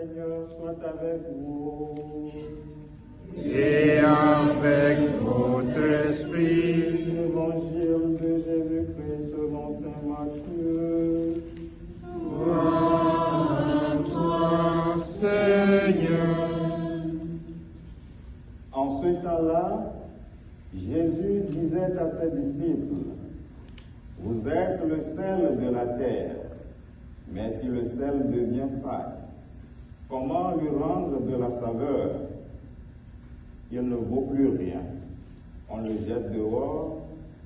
Seigneur soit avec vous. Et avec votre esprit. Évangile de Jésus-Christ selon saint Matthieu. Gloire à toi, Seigneur. En ce temps-là, Jésus disait à ses disciples, « Vous êtes le sel de la terre, mais si le sel devient fade, comment lui rendre de la saveur? Il ne vaut plus rien. On le jette dehors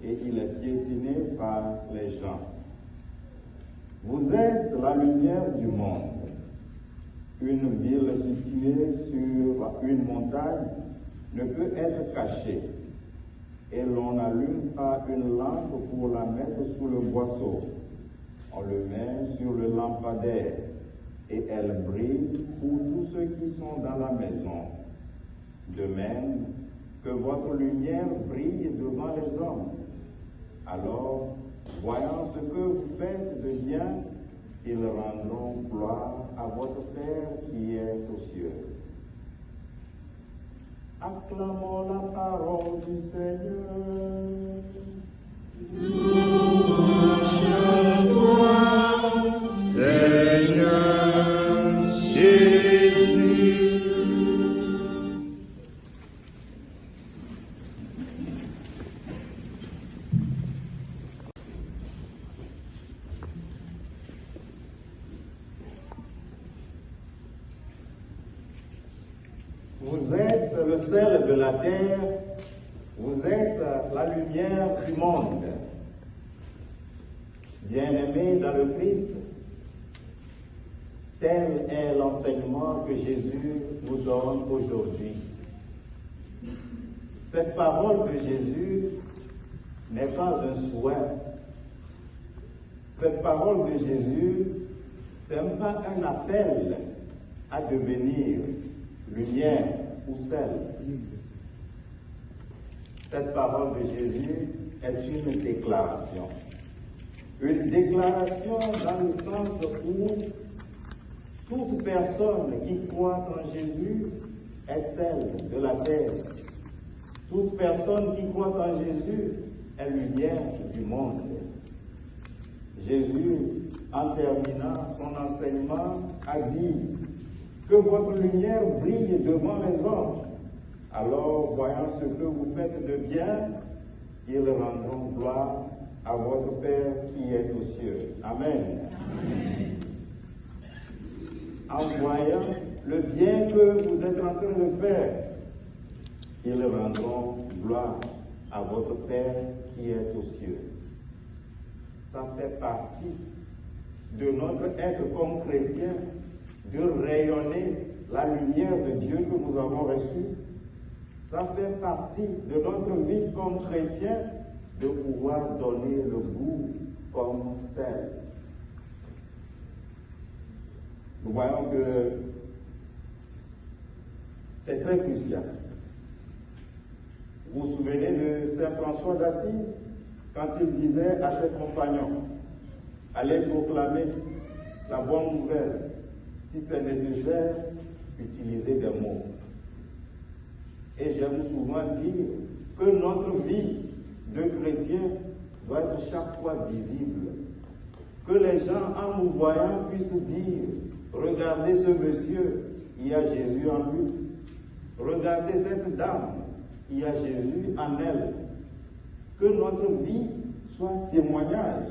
et il est piétiné par les gens. Vous êtes la lumière du monde. Une ville située sur une montagne ne peut être cachée, et l'on n'allume pas une lampe pour la mettre sous le boisseau. On le met sur le lampadaire, et elle brille pour tous ceux qui sont dans la maison. De même que votre lumière brille devant les hommes. Alors, voyant ce que vous faites de bien, ils rendront gloire à votre Père qui est aux cieux. Acclamons la parole du Seigneur. Louange à toi, Seigneur Jésus. Vous êtes le sel de la terre, vous êtes la lumière du monde. Bien-aimés dans le Christ, tel est l'enseignement que Jésus nous donne aujourd'hui. Cette parole de Jésus n'est pas un souhait. Cette parole de Jésus, ce n'est pas un appel à devenir lumière ou sel. Cette parole de Jésus est une déclaration. Une déclaration dans le sens où toute personne qui croit en Jésus est celle de la terre. Toute personne qui croit en Jésus est lumière du monde. Jésus, en terminant son enseignement, a dit que votre lumière brille devant les hommes. Alors, voyant ce que vous faites de bien, ils rendront gloire à votre Père qui est aux cieux. Amen. Amen. En voyant le bien que vous êtes en train de faire, ils rendront gloire à votre Père qui est aux cieux. Ça fait partie de notre être comme chrétien, de rayonner la lumière de Dieu que nous avons reçue. Ça fait partie de notre vie comme chrétien de pouvoir donner le goût comme sel. Nous voyons que c'est très crucial. Vous vous souvenez de Saint François d'Assise, quand il disait à ses compagnons, allez proclamer la bonne nouvelle. Si c'est nécessaire, utilisez des mots. Et j'aime souvent dire que notre vie de chrétien doit être chaque fois visible. Que les gens, en nous voyant, puissent dire, regardez ce monsieur, il y a Jésus en lui. Regardez cette dame, il y a Jésus en elle. Que notre vie soit témoignage.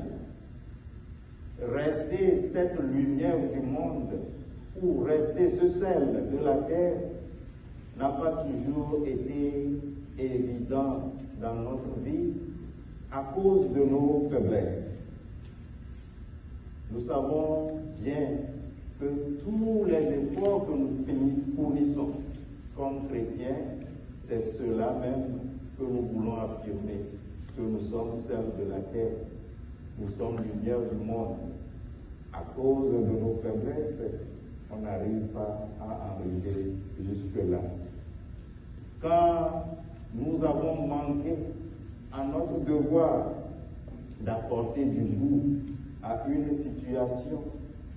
Rester cette lumière du monde ou rester ce sel de la terre n'a pas toujours été évident dans notre vie à cause de nos faiblesses. Nous savons bien que tous les efforts que nous fournissons comme chrétiens, c'est cela même que nous voulons affirmer, que nous sommes sel de la terre, nous sommes lumière du monde. À cause de nos faiblesses, on n'arrive pas à arriver jusque-là. Quand nous avons manqué à notre devoir d'apporter du goût à une situation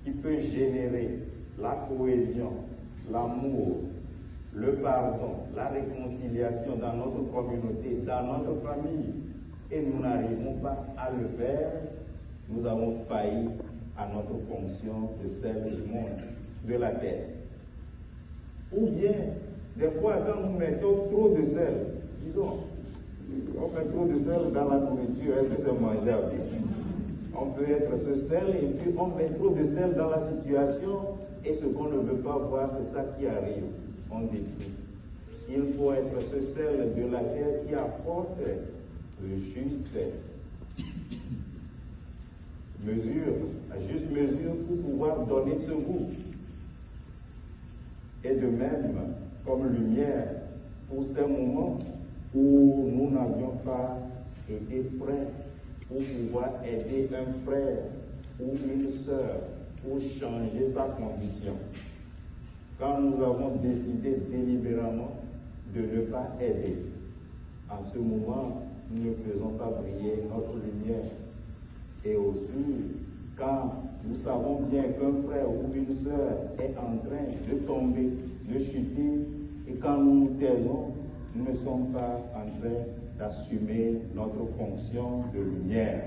qui peut générer la cohésion, l'amour, le pardon, la réconciliation dans notre communauté, dans notre famille, et nous n'arrivons pas à le faire, nous avons failli à notre fonction de sel du monde, de la terre. Ou bien, des fois, quand nous mettons trop de sel, disons, on met trop de sel dans la nourriture, est-ce que c'est mangeable? On peut être ce sel et puis on met trop de sel dans la situation et ce qu'on ne veut pas voir, c'est ça qui arrive. On détruit. Il faut être ce sel de la terre qui apporte le juste mesure, la juste mesure pour pouvoir donner ce goût. Et de même, comme lumière, pour ces moments où nous n'avions pas été prêts pour pouvoir aider un frère ou une sœur pour changer sa condition. Quand nous avons décidé délibérément de ne pas aider, en ce moment, nous ne faisons pas briller notre lumière. Et aussi, quand nous savons bien qu'un frère ou une sœur est en train de tomber, de chuter, et quand nous nous taisons, nous ne sommes pas en train d'assumer notre fonction de lumière.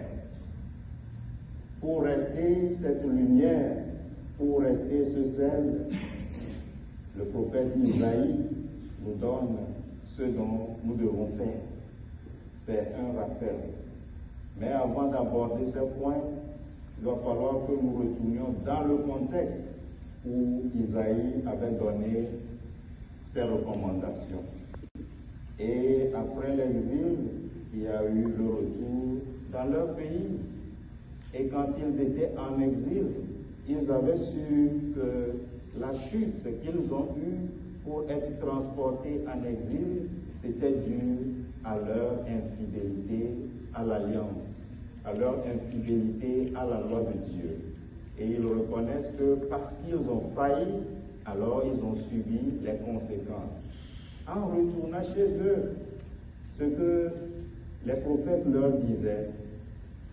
Pour rester cette lumière, pour rester ce sel, le prophète Isaïe nous donne ce dont nous devons faire. C'est un rappel. Mais avant d'aborder ce point, il va falloir que nous retournions dans le contexte où Isaïe avait donné ses recommandations. Et après l'exil, il y a eu le retour dans leur pays. Et quand ils étaient en exil, ils avaient su que la chute qu'ils ont eue pour être transportés en exil, c'était dû à leur infidélité à l'alliance, à leur infidélité à la loi de Dieu. Et ils reconnaissent que parce qu'ils ont failli, alors ils ont subi les conséquences. En retournant chez eux, ce que les prophètes leur disaient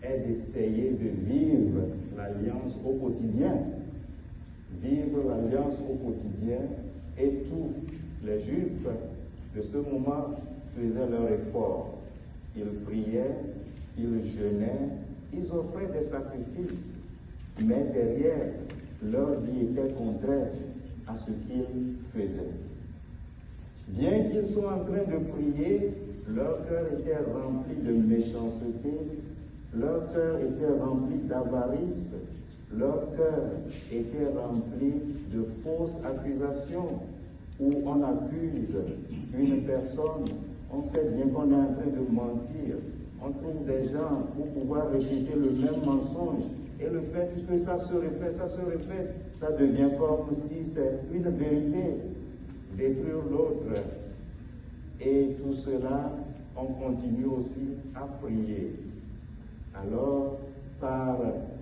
est d'essayer de vivre l'alliance au quotidien. Vivre l'alliance au quotidien, et tous les Juifs de ce moment faisaient leur effort. Ils priaient, ils jeûnaient, ils offraient des sacrifices, mais derrière, leur vie était contraire à ce qu'ils faisaient. Bien qu'ils soient en train de prier, leur cœur était rempli de méchanceté, leur cœur était rempli d'avarice, leur cœur était rempli de fausses accusations, où on accuse une personne, on sait bien qu'on est en train de mentir, on trouve des gens pour pouvoir répéter le même mensonge, et le fait que ça se répète, ça devient comme si c'est une vérité, détruire l'autre. Et tout cela, on continue aussi à prier. Alors, par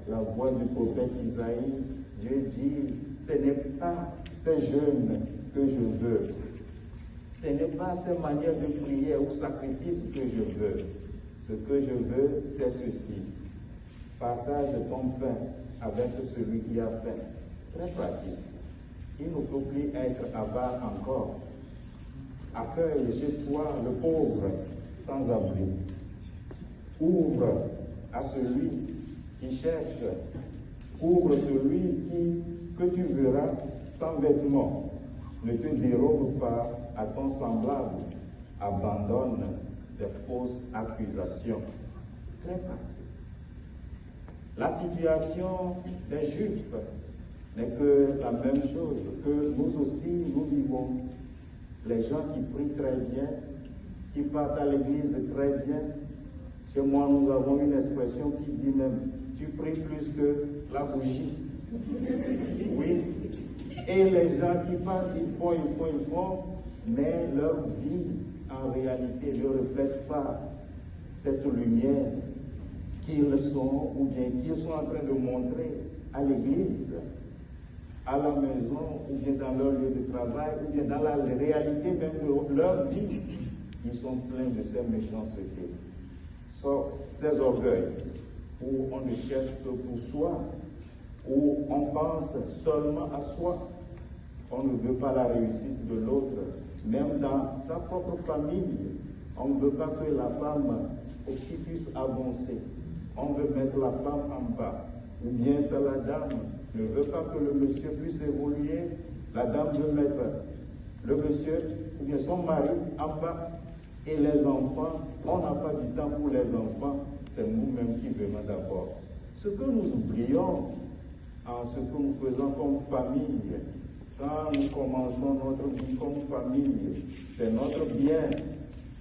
la voix du prophète Isaïe, Dieu dit, ce n'est pas ces jeûnes que je veux, ce n'est pas ces manières de prière ou sacrifice que je veux. Ce que je veux, c'est ceci. Partage ton pain avec celui qui a faim. Très pratique. Il ne faut plus être avare encore. Accueille chez toi le pauvre sans abri. Ouvre à celui qui cherche. Ouvre celui que tu verras sans vêtements. Ne te dérobe pas à ton semblable. Abandonne des fausses accusations. Très pratique. La situation des Juifs n'est que la même chose que nous aussi nous vivons. Les gens qui prient très bien, qui partent à l'église très bien. Chez moi, nous avons une expression qui dit même, tu pries plus que la bougie. Oui. Et les gens qui partent, ils font, mais leur vie, en réalité, ne reflète pas cette lumière qu'ils sont, ou bien qu'ils sont en train de montrer à l'église, à la maison, ou bien dans leur lieu de travail, ou bien dans la réalité même de leur vie. Ils sont pleins de ces méchancetés, ces orgueils, où on ne cherche que pour soi, où on pense seulement à soi. On ne veut pas la réussite de l'autre. Même dans sa propre famille, on ne veut pas que la femme aussi puisse avancer. On veut mettre la femme en bas. Ou bien c'est la dame ne veut pas que le monsieur puisse évoluer. La dame veut mettre le monsieur ou bien son mari en bas. Et les enfants, on n'a pas du temps pour les enfants. C'est nous-mêmes qui venons d'abord. Ce que nous oublions en ce que nous faisons comme famille, quand nous commençons notre vie comme famille, c'est notre bien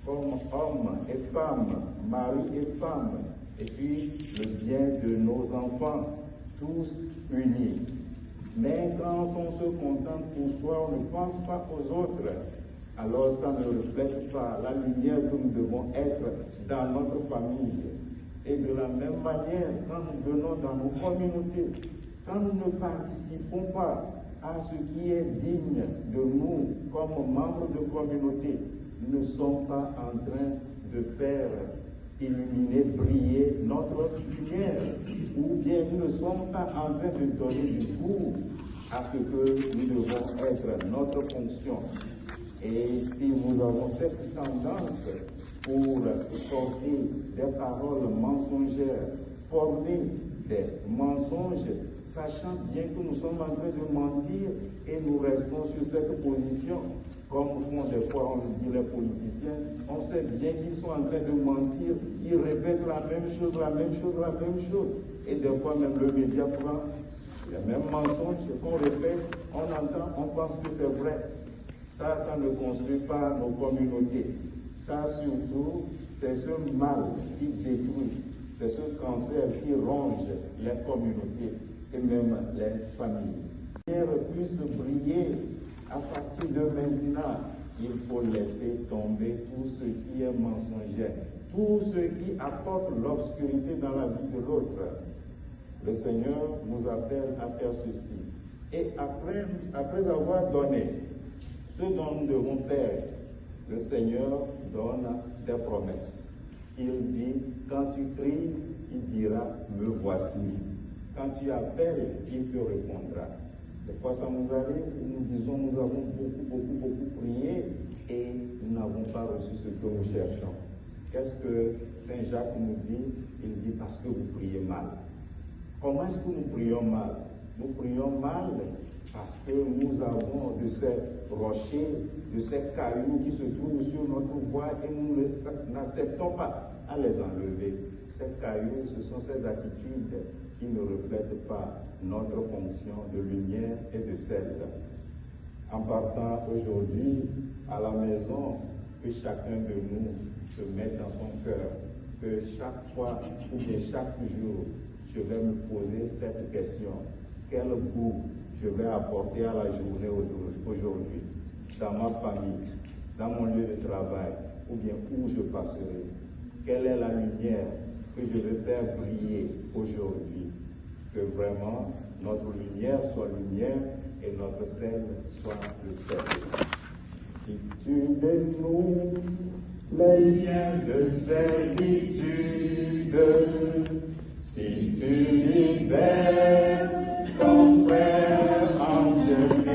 comme hommes et femmes, mari et femme, et puis le bien de nos enfants, tous unis. Mais quand on se contente pour soi, on ne pense pas aux autres, alors ça ne reflète pas la lumière que nous devons être dans notre famille. Et de la même manière, quand nous venons dans nos communautés, quand nous ne participons pas à ce qui est digne de nous comme membres de communauté, nous ne sommes pas en train de faire illuminer, briller notre lumière, ou bien nous ne sommes pas en train de donner du goût à ce que nous devons être, notre fonction. Et si nous avons cette tendance pour porter des paroles mensongères, former des mensonges, sachant bien que nous sommes en train de mentir et nous restons sur cette position, comme font des fois, on dit les politiciens, on sait bien qu'ils sont en train de mentir, ils répètent la même chose, la même chose, la même chose. Et des fois même le média prend les mêmes mensonges qu'on répète, on entend, on pense que c'est vrai. Ça ne construit pas nos communautés. Ça surtout, c'est ce mal qui détruit, c'est ce cancer qui ronge les communautés et même les familles. Pour que la lumière puisse briller à partir de maintenant, il faut laisser tomber tout ce qui est mensonger, tout ce qui apporte l'obscurité dans la vie de l'autre. Le Seigneur nous appelle à faire ceci. Et après avoir donné ce dont nous devons faire, le Seigneur donne des promesses. Il dit, quand tu pries, il dira, me voici. Quand tu appelles, il te répondra. Des fois, ça nous arrive où nous disons, nous avons beaucoup prié et nous n'avons pas reçu ce que nous cherchons. Qu'est-ce que Saint Jacques nous dit? Il dit, parce que vous priez mal. Comment est-ce que nous prions mal? Nous prions mal parce que nous avons de ces rochers, de ces cailloux qui se trouvent sur notre voie et nous n'acceptons pas à les enlever. Ces cailloux, ce sont ces attitudes qui ne reflètent pas notre fonction de lumière et de sel. En partant aujourd'hui à la maison, que chacun de nous se mette dans son cœur, que chaque fois ou bien chaque jour, je vais me poser cette question. Quel goût je vais apporter à la journée aujourd'hui, dans ma famille, dans mon lieu de travail, ou bien où je passerai? Quelle est la lumière que je vais faire briller aujourd'hui? Que vraiment notre lumière soit lumière et notre sel soit le sel. Si tu dénoues les liens de servitude, si tu libères ton frère en servitude,